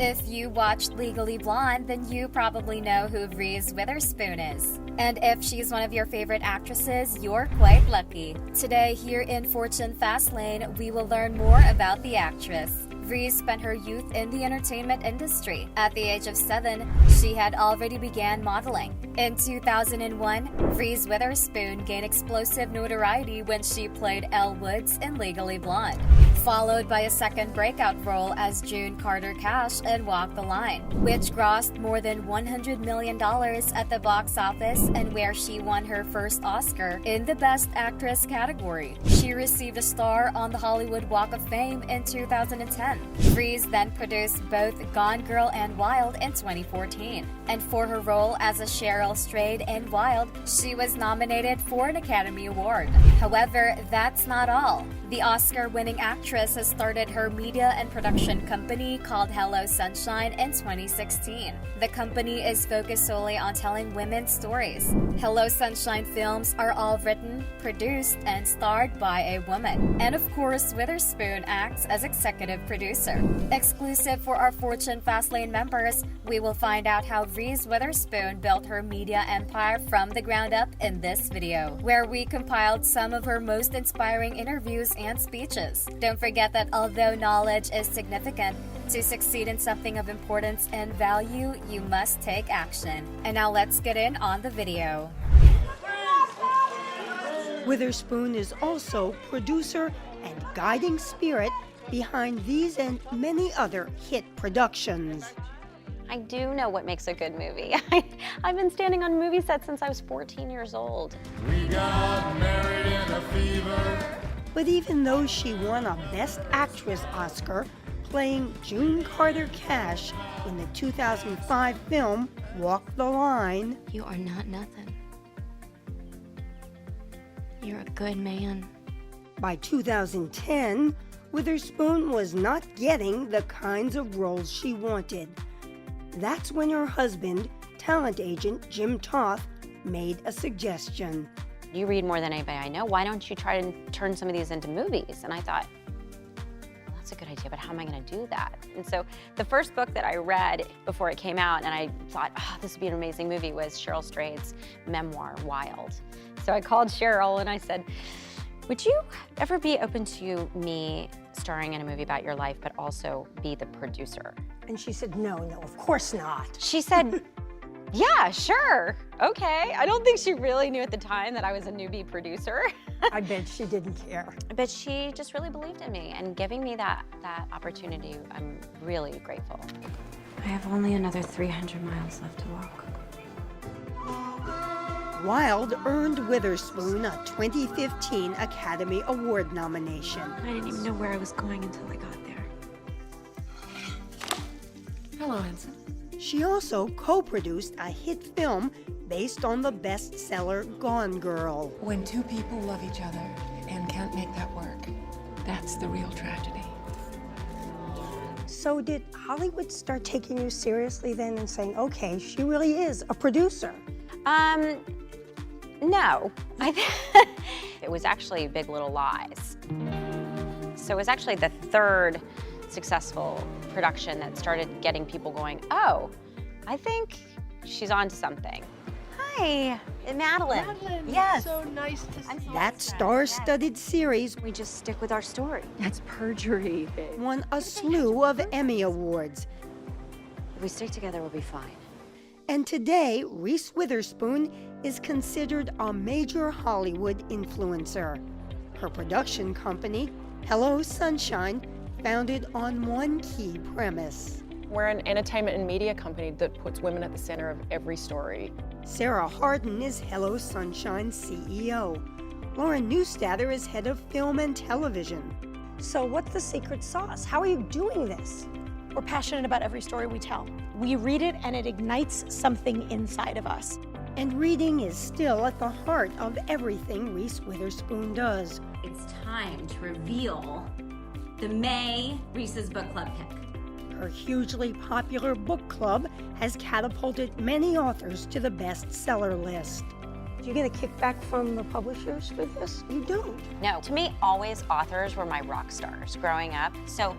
If you watched Legally Blonde, then you probably know who Reese Witherspoon is. And if she's one of your favorite actresses, you're quite lucky. Today, here in Fortune Fastlane, we will learn more about the actress. Reese spent her youth in the entertainment industry. At the age of 7, she had already began modeling. In 2001, Reese Witherspoon gained explosive notoriety when she played Elle Woods in Legally Blonde, followed by a second breakout role as June Carter Cash in Walk the Line, which grossed more than $100 million at the box office and where she won her first Oscar in the Best Actress category. She received a star on the Hollywood Walk of Fame in 2010. Reese then produced both Gone Girl and Wild in 2014. And for her role as a Cheryl Strayed in Wild, she was nominated for an Academy Award. However, that's not all. The Oscar-winning actress has started her media and production company called Hello Sunshine in 2016. The company is focused solely on telling women's stories. Hello Sunshine films are all written, produced, and starred by a woman. And of course, Witherspoon acts as executive producer. Exclusive for our Fortune Fastlane members, we will find out how Reese Witherspoon built her media empire from the ground up in this video, where we compiled some of her most inspiring interviews and speeches. Don't forget that although knowledge is significant, to succeed in something of importance and value, you must take action. And now let's get in on the video. Witherspoon is also producer and guiding spirit behind these and many other hit productions. I do know what makes a good movie. I've been standing on movie sets since I was 14 years old. We got married in a fever. But even though she won a Best Actress Oscar playing June Carter Cash in the 2005 film Walk the Line, You are not nothing. You're a good man. by 2010, Witherspoon was not getting the kinds of roles she wanted. That's when her husband, talent agent Jim Toth, made a suggestion. You read more than anybody I know. Why don't you try to turn some of these into movies? And I thought, well, that's a good idea, but how am I going to do that? And so the first book that I read before it came out, and I thought, oh, this would be an amazing movie, was Cheryl Strayed's memoir, Wild. So I called Cheryl and I said, would you ever be open to me starring in a movie about your life, but also be the producer? And she said, no, of course not. She said, yeah, sure, okay. I don't think she really knew at the time that I was a newbie producer. I bet she didn't care. But she just really believed in me, and giving me that opportunity, I'm really grateful. I have only another 300 miles left to walk. Wild earned Witherspoon a 2015 Academy Award nomination. I didn't even know where I was going until I got there. Hello, Ensign. She also co-produced a hit film based on the bestseller Gone Girl. When two people love each other and can't make that work, that's the real tragedy. So did Hollywood start taking you seriously then and saying, okay, she really is a producer? No. It was actually Big Little Lies. So it was actually the third successful production that started getting people going, oh, I think she's onto something. Hi, Madeline. Madeline, yes. So nice to see you. That star-studded series We just stick with our story. That's perjury. won a slew of Emmy Awards. If we stick together, we'll be fine. And today, Reese Witherspoon is considered a major Hollywood influencer. Her production company, Hello Sunshine, founded on one key premise. We're an entertainment and media company that puts women at the center of every story. Sarah Hardin is Hello Sunshine's CEO. Lauren Neustadter is head of film and television. So what's the secret sauce? How are you doing this? We're passionate about every story we tell. We read it and it ignites something inside of us. And reading is still at the heart of everything Reese Witherspoon does. It's time to reveal the May Reese's Book Club pick. Her hugely popular book club has catapulted many authors to the bestseller list. Do you get a kickback from the publishers for this? You don't. No, to me, always authors were my rock stars growing up. So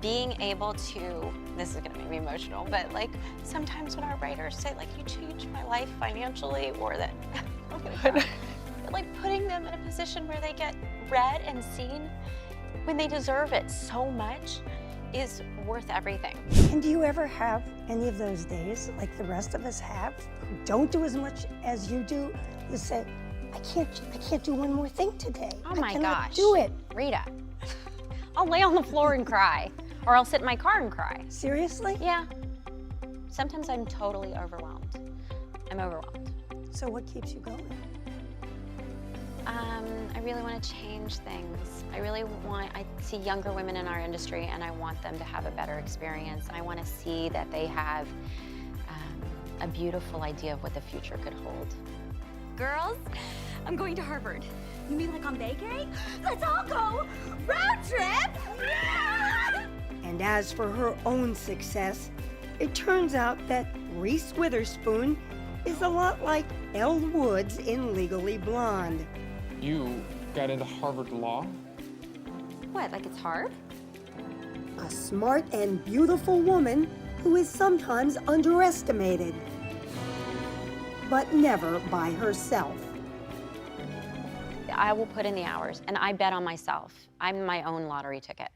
being able to, this is gonna make me emotional, but like sometimes when our writers say like, you changed my life financially, or that, I'm gonna cry. But like putting them in a position where they get read and seen when they deserve it so much is worth everything. And do you ever have any of those days, like the rest of us have, who don't do as much as you do? You say, I can't do one more thing today. Oh my I cannot gosh. do it. Rita, I'll lay on the floor and cry, or I'll sit in my car and cry. Seriously? Yeah. Sometimes I'm totally overwhelmed. I'm overwhelmed. So what keeps you going? I really want to change things. I see younger women in our industry, and I want them to have a better experience. I want to see that they have a beautiful idea of what the future could hold. Girls, I'm going to Harvard. You mean like on vacay? Let's all go! Road trip! Yeah! And as for her own success, it turns out that Reese Witherspoon is a lot like Elle Woods in Legally Blonde. You got into Harvard Law? What, like it's hard? A smart and beautiful woman who is sometimes underestimated, but never by herself. I will put in the hours, and I bet on myself. I'm my own lottery ticket.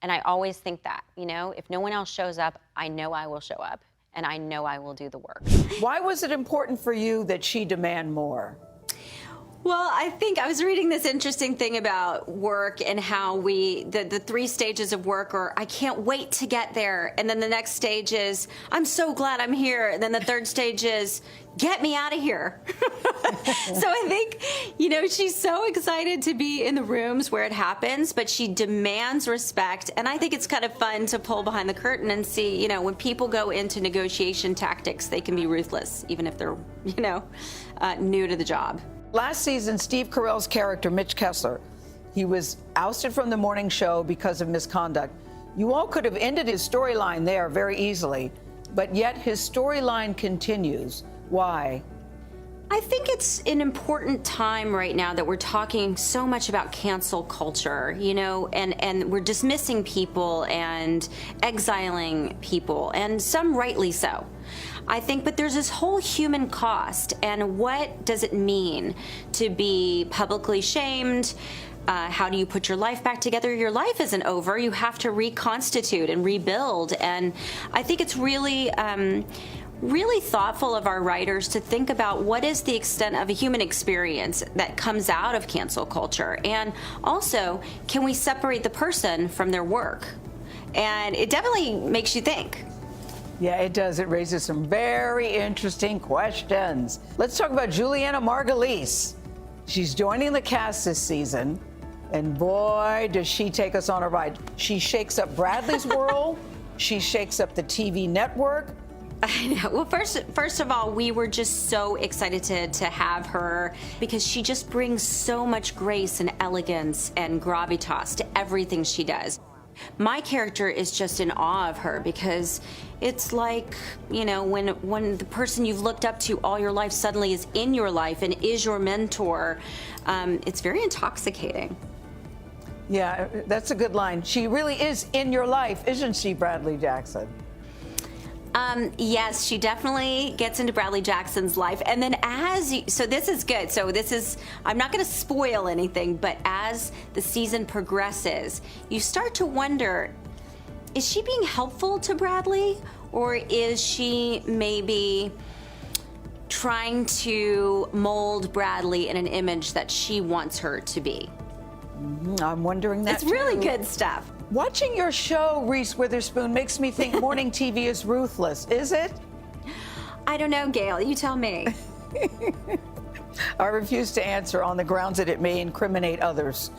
And I always think that, you know, if no one else shows up, I know I will show up, and I know I will do the work. Why was it important for you that she demand more? Well, I think I was reading this interesting thing about work and how the 3 stages of work are, I can't wait to get there. And then the next stage is, I'm so glad I'm here. And then the 3rd stage is, get me out of here. So I think, you know, she's so excited to be in the rooms where it happens, but she demands respect. And I think it's kind of fun to pull behind the curtain and see, you know, when people go into negotiation tactics, they can be ruthless, even if they're, you know, new to the job. Last season, Steve Carell's character, Mitch Kessler, he was ousted from the morning show because of misconduct. You all could have ended his storyline there very easily, but yet his storyline continues. Why? I think it's an important time right now that we're talking so much about cancel culture, you know, and we're dismissing people and exiling people, and some rightly so. I think, but there's this whole human cost, and what does it mean to be publicly shamed? How do you put your life back together? Your life isn't over. You have to reconstitute and rebuild, and I think it's really really thoughtful of our writers to think about what is the extent of a human experience that comes out of cancel culture, and also, can we separate the person from their work? And it definitely makes you think. Yeah, it does. It raises some very interesting questions. Let's talk about Juliana Margulies. She's joining the cast this season, and boy, does she take us on a ride. She shakes up Bradley's world. She shakes up the TV network. I know. Well, first of all, we were just so excited to have her because she just brings so much grace and elegance and gravitas to everything she does. My character is just in awe of her because it's like, you know, when the person you've looked up to all your life suddenly is in your life and is your mentor, it's very intoxicating. Yeah, that's a good line. She really is in your life, isn't she, Bradley Jackson? Yes, she definitely gets into Bradley Jackson's life. And then so this is good. So I'm not going to spoil anything, but as the season progresses, you start to wonder, is she being helpful to Bradley? Or is she maybe trying to mold Bradley in an image that she wants her to be? I'm wondering that It's really good stuff. Watching your show, Reese Witherspoon, makes me think morning TV is ruthless. Is it? I don't know, Gail. You tell me. I refuse to answer on the grounds that it may incriminate others.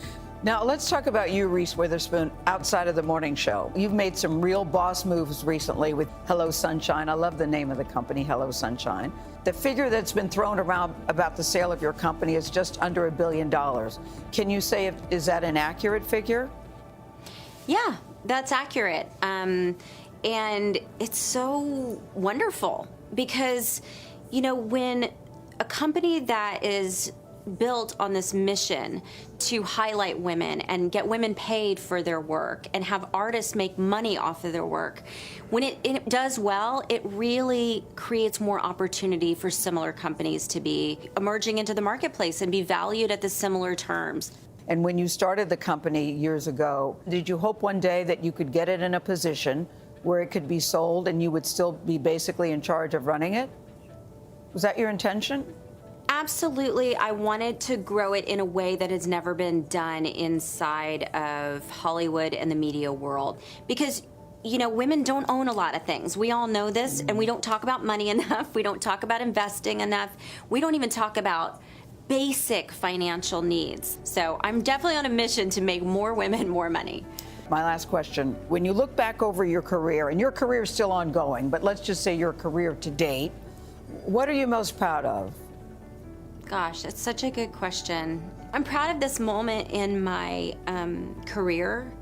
Now, let's talk about you, Reese Witherspoon, outside of the morning show. You've made some real boss moves recently with Hello Sunshine. I love the name of the company, Hello Sunshine. The figure that's been thrown around about the sale of your company is just under $1 billion. Can you say, is that an accurate figure? Yeah, that's accurate. And it's so wonderful because, you know, when a company that is built on this mission to highlight women and get women paid for their work and have artists make money off of their work. When it does well, it really creates more opportunity for similar companies to be emerging into the marketplace and be valued at the similar terms. And when you started the company years ago, did you hope one day that you could get it in a position where it could be sold and you would still be basically in charge of running it? Was that your intention? Absolutely. I wanted to grow it in a way that has never been done inside of Hollywood and the media world. Because, you know, women don't own a lot of things. We all know this, and we don't talk about money enough. We don't talk about investing enough. We don't even talk about basic financial needs. So I'm definitely on a mission to make more women more money. My last question, when you look back over your career, and your career is still ongoing, but let's just say your career to date, what are you most proud of? Gosh, that's such a good question. I'm proud of this moment in my career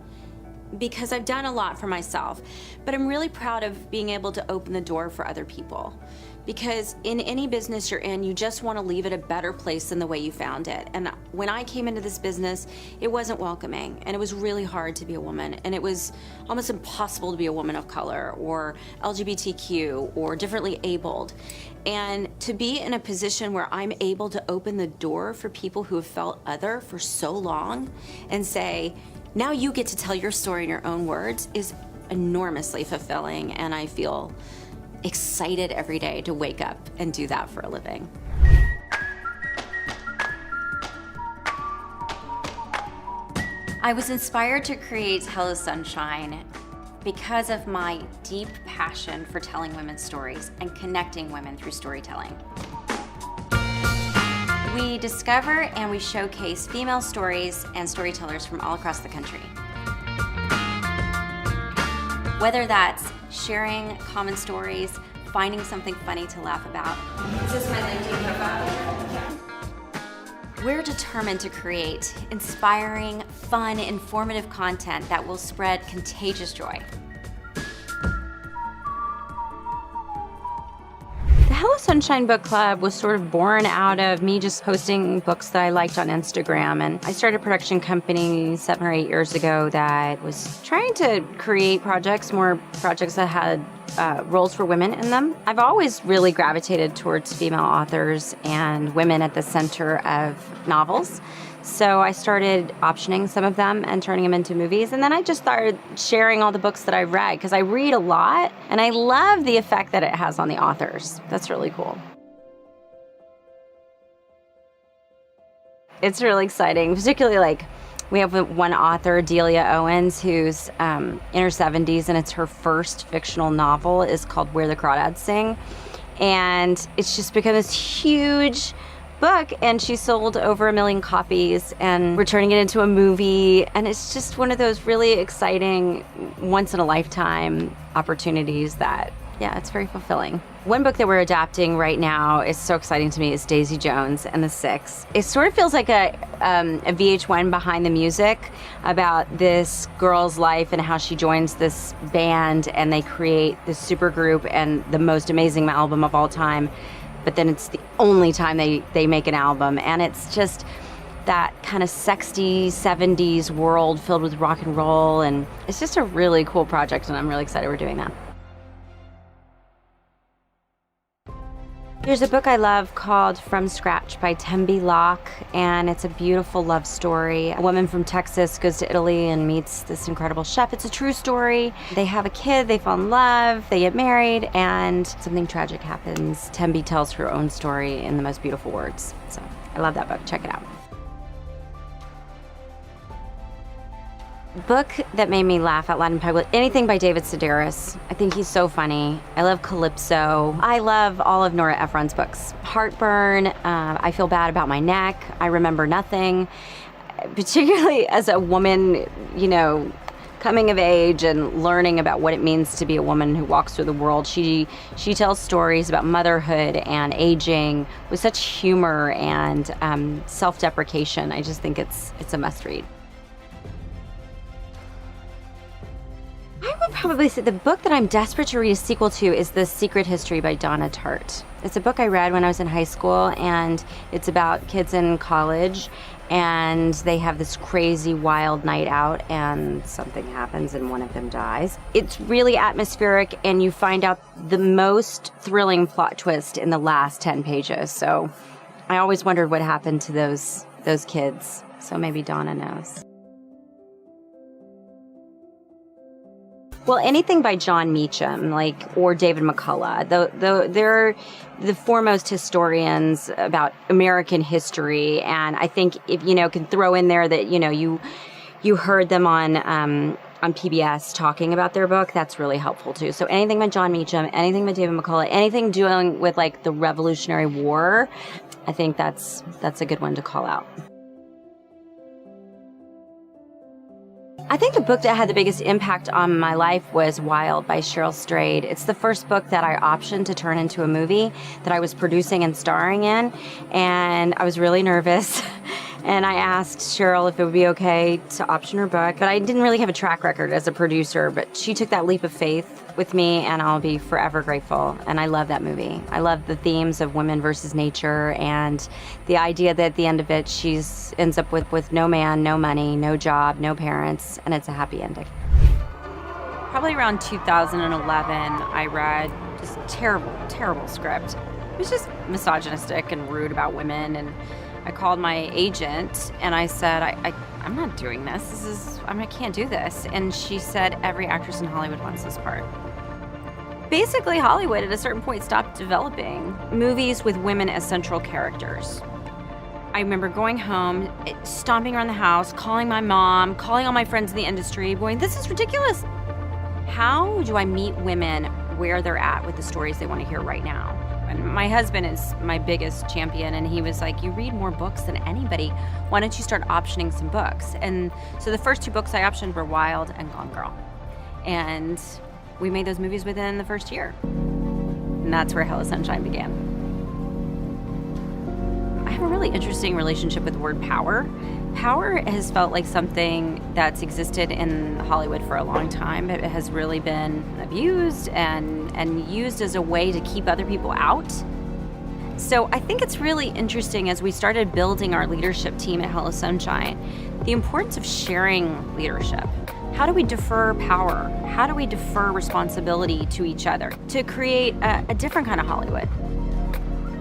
because I've done a lot for myself, but I'm really proud of being able to open the door for other people. Because in any business you're in, you just want to leave it a better place than the way you found it. And when I came into this business, it wasn't welcoming, and it was really hard to be a woman, and it was almost impossible to be a woman of color or LGBTQ or differently abled. And to be in a position where I'm able to open the door for people who have felt other for so long and say, now you get to tell your story in your own words is enormously fulfilling, and I feel excited every day to wake up and do that for a living. I was inspired to create Hello Sunshine because of my deep passion for telling women's stories and connecting women through storytelling. We discover and we showcase female stories and storytellers from all across the country. Whether that's sharing common stories, finding something funny to laugh about. Is this my LinkedIn profile? We're determined to create inspiring, fun, informative content that will spread contagious joy. The Hello Sunshine Book Club was sort of born out of me just posting books that I liked on Instagram. And I started a production company 7 or 8 years ago that was trying to create more projects that had roles for women in them. I've always really gravitated towards female authors and women at the center of novels. So I started optioning some of them and turning them into movies. And then I just started sharing all the books that I've read because I read a lot and I love the effect that it has on the authors. That's really cool. It's really exciting, particularly we have one author, Delia Owens, who's in her 70s, and it's her first fictional novel. It's called Where the Crawdads Sing. And it's just become this huge book, and she sold over 1 million copies, and we're turning it into a movie. And it's just one of those really exciting, once-in-a-lifetime opportunities that, yeah, it's very fulfilling. One book that we're adapting right now is so exciting to me is Daisy Jones and the Six. It sort of feels like a VH1 Behind the Music about this girl's life and how she joins this band and they create this super group and the most amazing album of all time. But then it's the only time they make an album, and it's just that kind of sexy 70s world filled with rock and roll, and it's just a really cool project, and I'm really excited we're doing that. There's a book I love called From Scratch by Tembi Locke, and it's a beautiful love story. A woman from Texas goes to Italy and meets this incredible chef. It's a true story. They have a kid, they fall in love, they get married, and something tragic happens. Tembi tells her own story in the most beautiful words. So I love that book. Check it out. Book that made me laugh out loud in public, anything by David Sedaris. I think he's so funny. I love Calypso. I love all of Nora Ephron's books. Heartburn, I Feel Bad About My Neck, I Remember Nothing. Particularly as a woman, you know, coming of age and learning about what it means to be a woman who walks through the world. She tells stories about motherhood and aging with such humor and self-deprecation. I just think it's a must-read. I would probably say the book that I'm desperate to read a sequel to is The Secret History by Donna Tartt. It's a book I read when I was in high school, and it's about kids in college, and they have this crazy wild night out, and something happens and one of them dies. It's really atmospheric, and you find out the most thrilling plot twist in the last 10 pages. So I always wondered what happened to those kids. So maybe Donna knows. Well, anything by John Meacham, or David McCullough. They're the foremost historians about American history, and I think if can throw in there that you heard them on PBS talking about their book, that's really helpful too. So anything by John Meacham, anything by David McCullough, anything dealing with the Revolutionary War, I think that's a good one to call out. I think the book that had the biggest impact on my life was Wild by Cheryl Strayed. It's the first book that I optioned to turn into a movie that I was producing and starring in, and I was really nervous. And I asked Cheryl if it would be okay to option her book, but I didn't really have a track record as a producer, but she took that leap of faith with me, and I'll be forever grateful. And I love that movie. I love the themes of women versus nature, and the idea that at the end of it, she ends up with no man, no money, no job, no parents, and it's a happy ending. Probably around 2011, I read just terrible script. It was just misogynistic and rude about women, and I called my agent and I said, I'm not doing this. I can't do this. And she said, every actress in Hollywood wants this part. Basically, Hollywood at a certain point stopped developing movies with women as central characters. I remember going home, stomping around the house, calling my mom, calling all my friends in the industry, going, this is ridiculous. How do I meet women where they're at with the stories they want to hear right now? And my husband is my biggest champion, and he was like, you read more books than anybody. Why don't you start optioning some books? And so the first two books I optioned were Wild and Gone Girl. And we made those movies within the first year. And that's where Hello Sunshine began. I have a really interesting relationship with the word power. Power has felt like something that's existed in Hollywood for a long time. It has really been abused and used as a way to keep other people out. So I think it's really interesting as we started building our leadership team at Hello Sunshine, the importance of sharing leadership. How do we defer power? How do we defer responsibility to each other to create a different kind of Hollywood?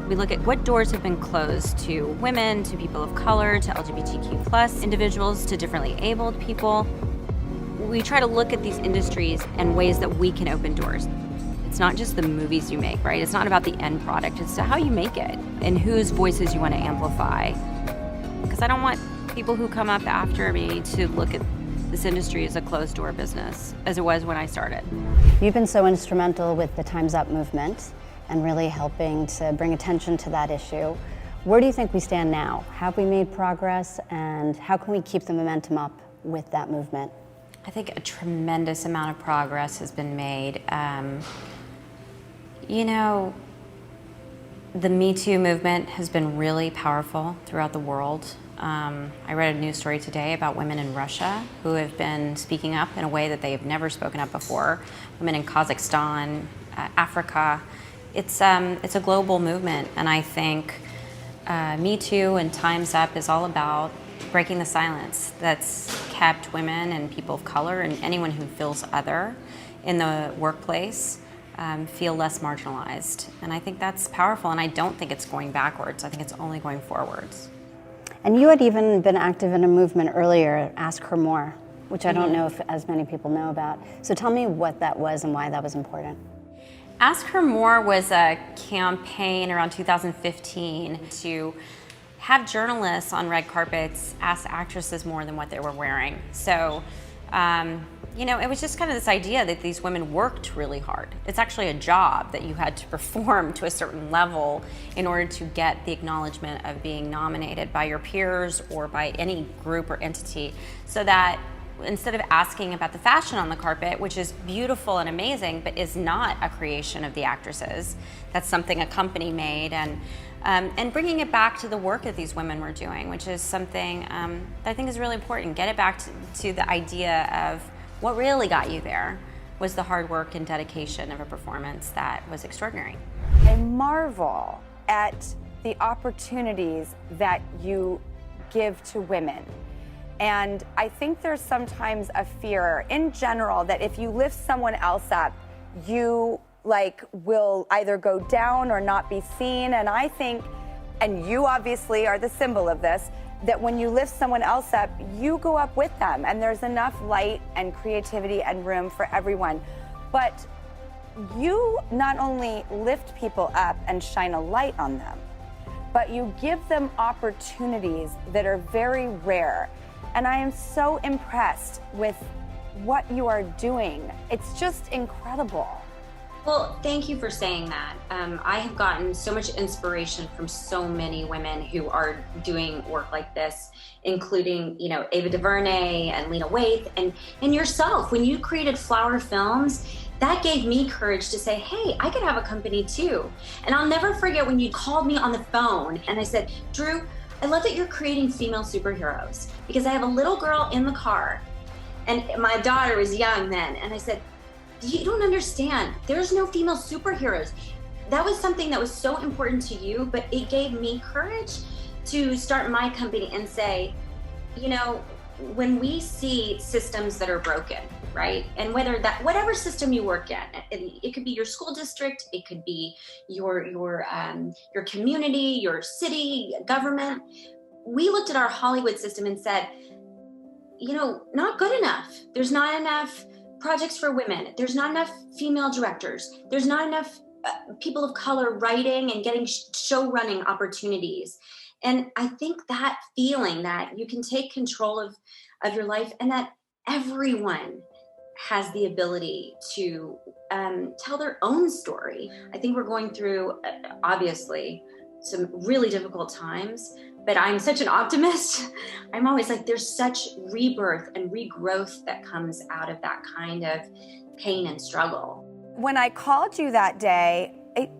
We look at what doors have been closed to women, to people of color, to LGBTQ plus individuals, to differently abled people. We try to look at these industries and ways that we can open doors. It's not just the movies you make, right? It's not about the end product. It's how you make it and whose voices you want to amplify. Because I don't want people who come up after me to look at this industry as a closed door business, as it was when I started. You've been so instrumental with the Time's Up movement and really helping to bring attention to that issue. Where do you think we stand now? Have we made progress, and how can we keep the momentum up with that movement? I think a tremendous amount of progress has been made. The Me Too movement has been really powerful throughout the world. I read a news story today about women in Russia who have been speaking up in a way that they have never spoken up before. Women in Kazakhstan, Africa. It's a global movement, and I think Me Too and Time's Up is all about breaking the silence that's kept women and people of color and anyone who feels other in the workplace feel less marginalized. And I think that's powerful, and I don't think it's going backwards. I think it's only going forwards. And you had even been active in a movement earlier, Ask Her More, which I don't know if as many people know about. So tell me what that was and why that was important. Ask Her More was a campaign around 2015 to have journalists on red carpets ask actresses more than what they were wearing. So, it was just kind of this idea that these women worked really hard. It's actually a job that you had to perform to a certain level in order to get the acknowledgement of being nominated by your peers or by any group or entity, so that instead of asking about the fashion on the carpet, which is beautiful and amazing, but is not a creation of the actresses, that's something a company made, and bringing it back to the work that these women were doing, which is something that I think is really important. Get it back to the idea of what really got you there. was the hard work and dedication of a performance that was extraordinary. I marvel at the opportunities that you give to women. And I think there's sometimes a fear in general that if you lift someone else up, you will either go down or not be seen. And I think, and you obviously are the symbol of this, that when you lift someone else up, you go up with them, and there's enough light and creativity and room for everyone. But you not only lift people up and shine a light on them, but you give them opportunities that are very rare. And I am so impressed with what you are doing. It's just incredible. Well, thank you for saying that. I have gotten so much inspiration from so many women who are doing work like this, including, Ava DuVernay and Lena Waithe and yourself. When you created Flower Films, that gave me courage to say, hey, I could have a company too. And I'll never forget when you called me on the phone and I said, Drew, I love that you're creating female superheroes, because I have a little girl in the car and my daughter was young then. And I said, you don't understand. There's no female superheroes. That was something that was so important to you, but it gave me courage to start my company and say, when we see systems that are broken, right? And whatever system you work in, it could be your school district, it could be your community, your city, government. We looked at our Hollywood system and said, not good enough. There's not enough projects for women. There's not enough female directors. There's not enough people of color writing and getting show running opportunities. And I think that feeling that you can take control of your life and that everyone has the ability to tell their own story. I think we're going through, obviously, some really difficult times, but I'm such an optimist. I'm always like, there's such rebirth and regrowth that comes out of that kind of pain and struggle. When I called you that day,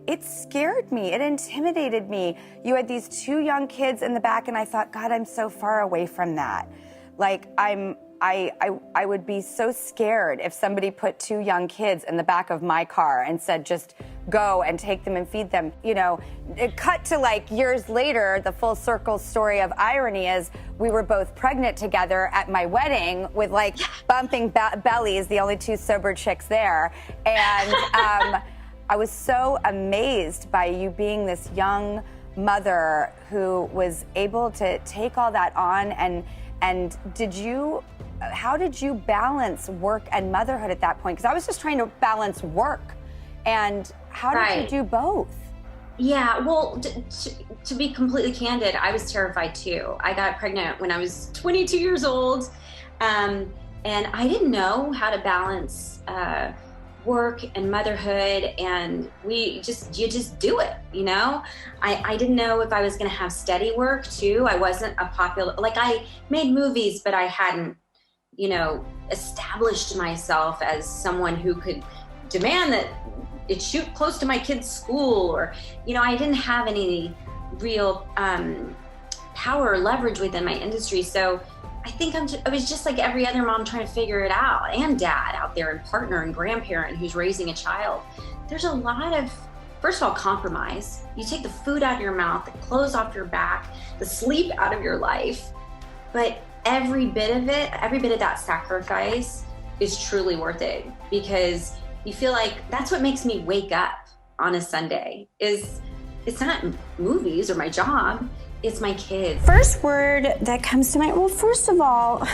it scared me. It intimidated me. You had these two young kids in the back, and I thought, God, I'm so far away from that. I would be so scared if somebody put two young kids in the back of my car and said, just go and take them and feed them. It cut to years later, the full circle story of irony is we were both pregnant together at my wedding with bumping bellies, the only two sober chicks there. And I was so amazed by you being this young mother who was able to take all that on. And how did you balance work and motherhood at that point? Because I was just trying to balance work. And how did you do both? Yeah, well, to be completely candid, I was terrified too. I got pregnant when I was 22 years old. And I didn't know how to balance work and motherhood, and you just do it, I didn't know if I was going to have steady work too. I wasn't a popular, I made movies, but I hadn't, established myself as someone who could demand that it shoot close to my kid's school, or, I didn't have any real power or leverage within my industry. So I think I was just like every other mom trying to figure it out, and dad out there, and partner and grandparent who's raising a child. There's a lot of, first of all, compromise. You take the food out of your mouth, the clothes off your back, the sleep out of your life. But every bit of that sacrifice is truly worth it, because you feel like that's what makes me wake up on a Sunday. It's not movies or my job. It's my kids. First word that comes to mind, well, first of all,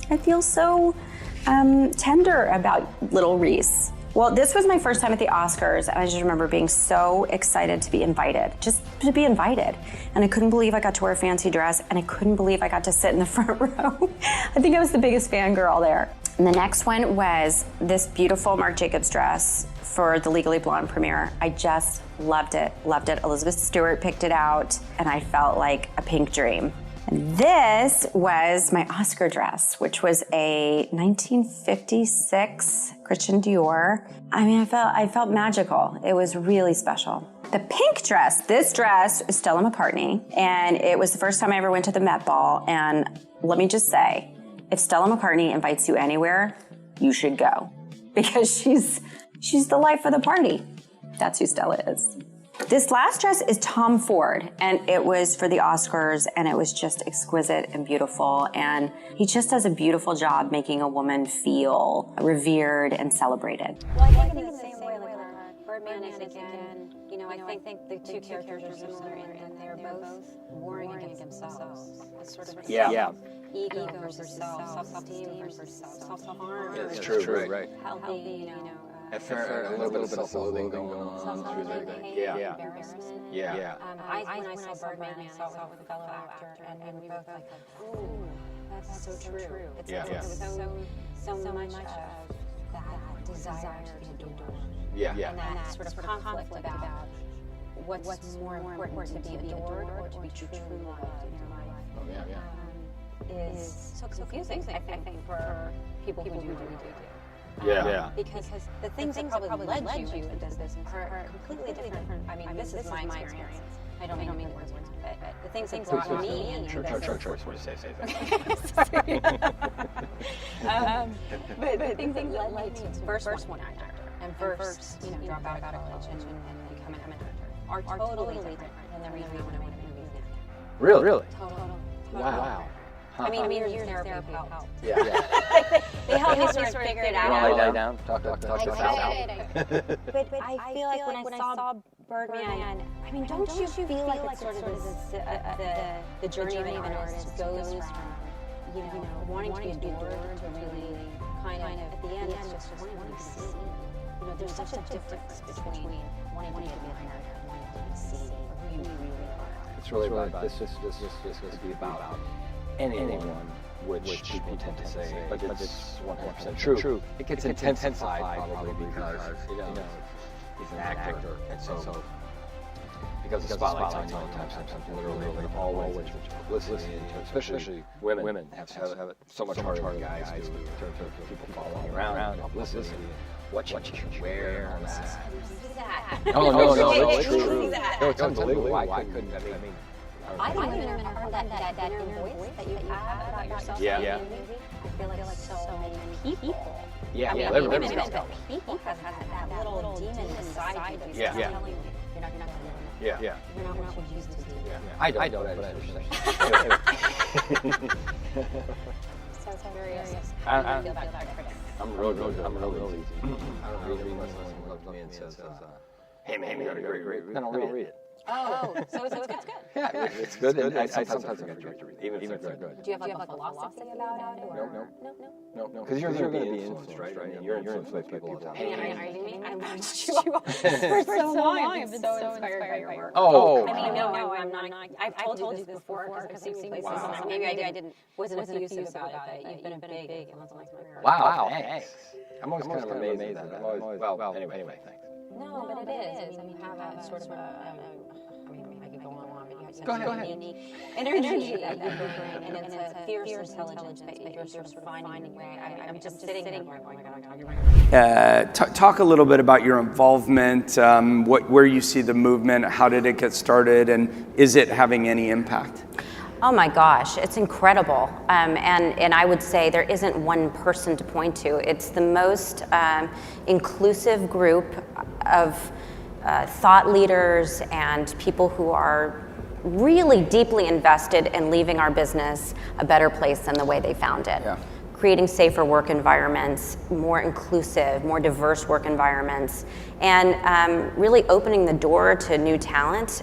I feel so tender about little Reese. Well, this was my first time at the Oscars, and I just remember being so excited to be invited, just to be invited. And I couldn't believe I got to wear a fancy dress, and I couldn't believe I got to sit in the front row. I think I was the biggest fangirl there. And the next one was this beautiful Marc Jacobs dress for the Legally Blonde premiere. I just loved it, loved it. Elizabeth Stewart picked it out, and I felt like a pink dream. And this was my Oscar dress, which was a 1956 Christian Dior. I mean, I felt magical. It was really special. The pink dress, this dress is Stella McCartney, and it was the first time I ever went to the Met Ball. And let me just say, if Stella McCartney invites you anywhere, you should go. because she's the life of the party. That's who Stella is. This last dress is Tom Ford, and it was for the Oscars, and it was just exquisite and beautiful, and he just does a beautiful job making a woman feel revered and celebrated. Well, I think in the same way, like Birdman is again, you know, I think the two characters are similar in that they're both warring against themselves. It's sort of ego versus self-esteem versus self-harm. Yeah, it's true, right. Healthy, you know. A little bit of self-loathing going on through there. Yeah. When I saw Birdman, I saw it with a fellow actor, and we both like, ooh, that's so true. It's so much of that desire to do. And that sort of conflict about what's more important to be adored or to be truly loved in your life. Is so confusing, I think, for people who do. Because the things that probably led you into this business are completely different. I mean, this is my experience. I don't mean the words, but the things that brought me into this. But the things that led me to first one actor and first, drop out of college and become an actor are totally different than the reason I want to make movies now. Really? Totally. Wow. I mean, years of therapy helped. Yeah. They helped me sort of figure it out. Lay down. Talk yourself out. But I feel like when I saw Birdman, I mean, don't you feel like it's sort of the journey of an artist goes from, wanting to be adored to really kind of, at the end, it's just wanting to be seen. There's such a difference between wanting to be admired and wanting to be seen for who you really are. It's really about this to be about anyone, which people tend to say, but it's 100% true. It gets intensified probably because he's an actor, and so because the spotlight's on you all the time, sometimes literally always publicity, especially women have it so much harder than guys do to people following around, publicity, what you wear, all that. No, it's true. No, it's unbelievable. I couldn't. I don't even heard that inner voice that you have about yourself. Yeah. I feel like so many people. Yeah, women, but people have that little demon inside you that's telling you you're not going to do it. Yeah. You're not what you used to do. I don't, but I understand. So curious. I'm real easy. I don't read unless someone comes up to me and says, hey man, you got a great read. Then I'll read it. Oh, so it's good. Yeah, it's good. And I sometimes forget to read, even if it's good. Do you have like a philosophy about it? No. Because you're going to be influenced, right? I mean, you're influenced by people all the time. Are you me? I've watched you for so long. I've been so inspired by your work. Oh. I mean, no, I'm not. I've told you this before because I've seen you places. And maybe I wasn't effusive about it, but you've been a big influence on my career. Wow, thanks. I'm always kind of amazed at that. Well, anyway, thanks. No, but it is. I mean, you have a sort of I could go on, but you have such a unique energy that you bring, and it's a fierce intelligence that you're sort of finding your way. I'm just sitting there going, oh my God, I'm talking about Talk a little bit about your involvement, where you see the movement, how did it get started, and is it having any impact? Oh my gosh, it's incredible. And I would say there isn't one person to point to. It's the most inclusive group of thought leaders and people who are really deeply invested in leaving our business a better place than the way they found it. Yeah. Creating safer work environments, more inclusive, more diverse work environments, and really opening the door to new talent.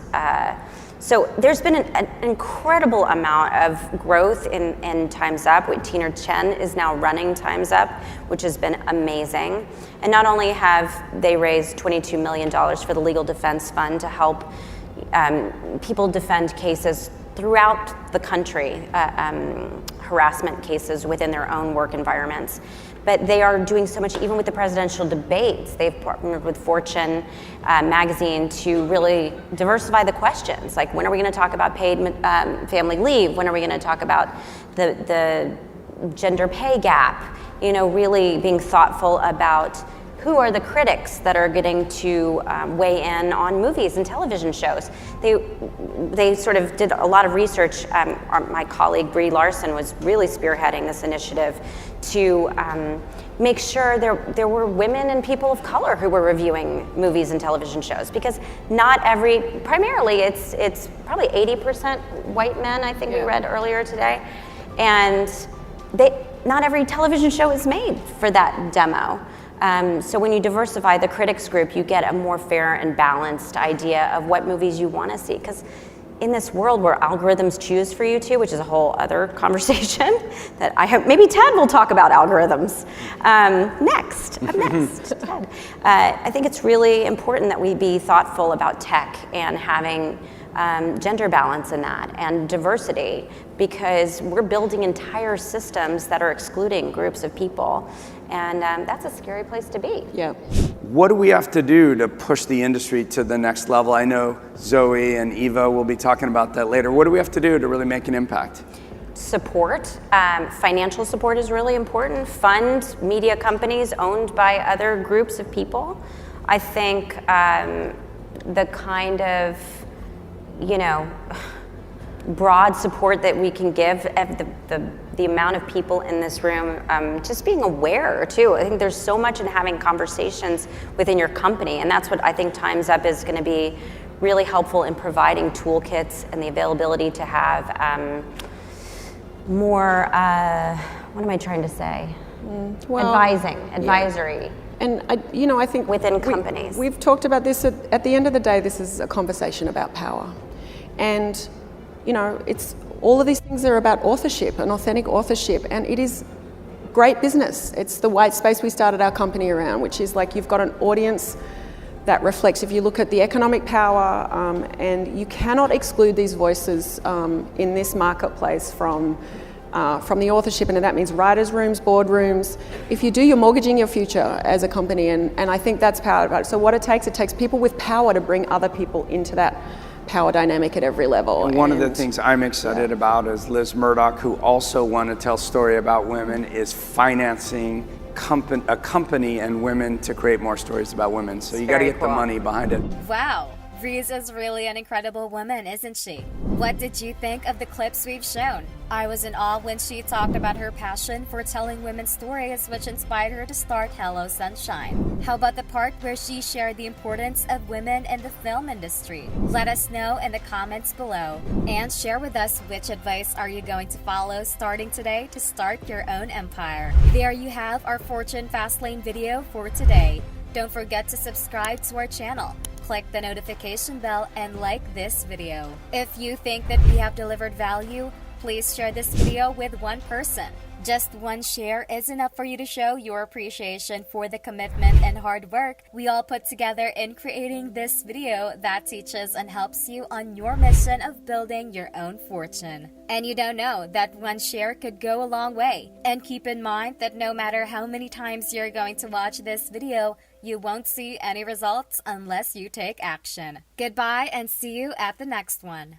So there's been an incredible amount of growth in Time's Up. Tina Chen is now running Time's Up, which has been amazing. And not only have they raised $22 million for the Legal Defense Fund to help people defend cases throughout the country, harassment cases within their own work environments. But they are doing so much even with the presidential debates. They've partnered with Fortune magazine to really diversify the questions. Like, when are we going to talk about paid family leave? When are we going to talk about the gender pay gap? Really being thoughtful about who are the critics that are getting to weigh in on movies and television shows. They sort of did a lot of research. My colleague Brie Larson was really spearheading this initiative to make sure there were women and people of color who were reviewing movies and television shows, because primarily it's probably 80% white men, I think we read earlier today, and not every television show is made for that demo. So when you diversify the critics group, you get a more fair and balanced idea of what movies you want to see. Because in this world where algorithms choose for you too, which is a whole other conversation that I hope maybe Ted will talk about algorithms next. Ted. I think it's really important that we be thoughtful about tech and having gender balance in that and diversity, because we're building entire systems that are excluding groups of people, and that's a scary place to be. Yeah. What do we have to do to push the industry to the next level? I know Zoe and Eva will be talking about that later. What do we have to do to really make an impact? Support, financial support is really important. Fund media companies owned by other groups of people. I think the kind of, broad support that we can give, the amount of people in this room, just being aware too. I think there's so much in having conversations within your company, and that's what I think Time's Up is going to be really helpful in providing toolkits and the availability to have more, what am I trying to say? Advisory. Yeah. And I think within companies. We've talked about this. At the end of the day, this is a conversation about power. And it's all of these things are about authorship and authentic authorship, and it is great business. It's the white space we started our company around, which is like you've got an audience that reflects, if you look at the economic power, and you cannot exclude these voices in this marketplace from the authorship, and that means writers' rooms, boardrooms. If you do, you're mortgaging your future as a company, and I think that's power about it. So what it takes people with power to bring other people into that power dynamic at every level. And one of the things I'm excited about is Liz Murdoch, who also want to tell a story about women, is financing a company and women to create more stories about women. So you got to get the money behind it. Wow. Reese is really an incredible woman, isn't she? What did you think of the clips we've shown? I was in awe when she talked about her passion for telling women's stories, which inspired her to start Hello Sunshine. How about the part where she shared the importance of women in the film industry? Let us know in the comments below, and share with us which advice are you going to follow starting today to start your own empire. There you have our Fortune Fastlane video for today. Don't forget to subscribe to our channel. Click the notification bell and like this video. If you think that we have delivered value, please share this video with one person. Just one share is enough for you to show your appreciation for the commitment and hard work we all put together in creating this video that teaches and helps you on your mission of building your own fortune. And you don't know that one share could go a long way. And keep in mind that no matter how many times you're going to watch this video, you won't see any results unless you take action. Goodbye and see you at the next one.